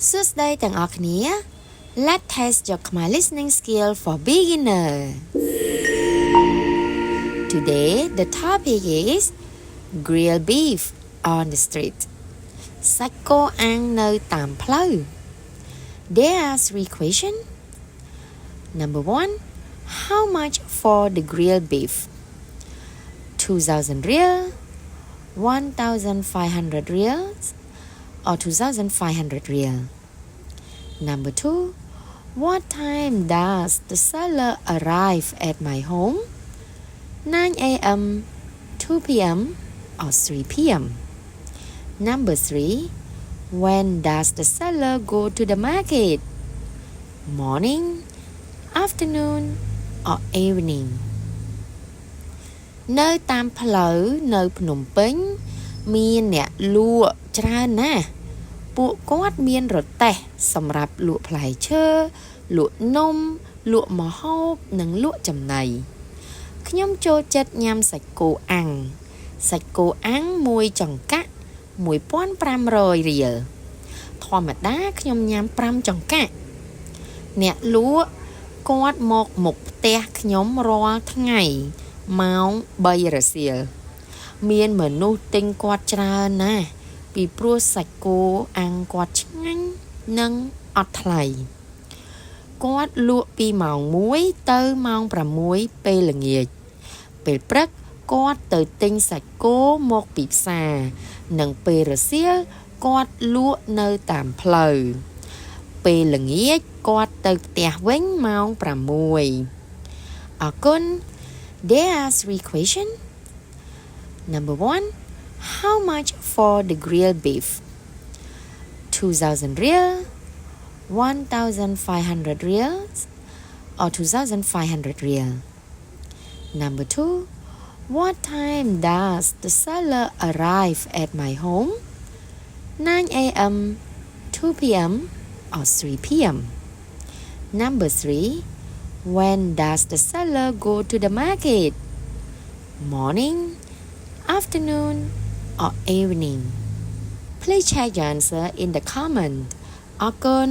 សួស្តីទាំងអស់គ្នា Let's test your Khmer listening skill for beginner. Today the topic is grilled beef on the street. សាច់គោអាំងនៅតាមផ្លូវ There are 3 questions. Number 1. How much for the grilled beef? 2,000 riel, 1,500 reals, or 2,500 riel. Number 2. What time does the seller arrive at my home? 9 a.m., 2 p.m., or 3 p.m. Number 3. When does the seller go to the market? Morning, afternoon, or evening? នៅតាមផ្លូវនៅភ្នំពេញមានអ្នកលក់ច្រើនណាស់ពួកគាត់មានរទេះសម្រាប់លក់ផ្លែឈើលក់នំលក់ម្ហូបនិងលក់ចំណីខ្ញុំចូលចិត្តញ៉ាំសាច់គោអាំងមួយចង្កាក់ 1,500 រៀលធម្មតាខ្ញុំញ៉ាំ5ចង្កាក់អ្នកលក់គាត់មកមុខផ្ទះខ្ញុំរាល់ថ្ងៃម៉ោង 3 រសៀលមានមនុស្សទិញគាត់ច្រើនណាស់ពីព្រោះសាច់គោអាំងគាត់ឆ្ងាញ់និងអត់ថ្លៃគាត់លក់ពីម៉ោង 1 ទៅម៉ោង 6 ពេលល្ងាចពេលព្រឹកគាត់ទៅទិញសាច់គោមកពីផ្សារនិងពេលរសៀលគាត់លក់នៅតាមផ្លូវពេលល្ងាចគាត់ទៅផ្ទះវិញម៉ោង 6 អរគុណThere are 3 questions. Number 1. How much for the grilled beef? 2,000 riel, 1,500 reals, or 2,500 riel? Number 2. What time does the seller arrive at my home? 9 a.m., 2 p.m., or 3 p.m. Number 3. When does the seller go to the market? Morning, afternoon, or evening? Please check your answer in the comment. អរគុណ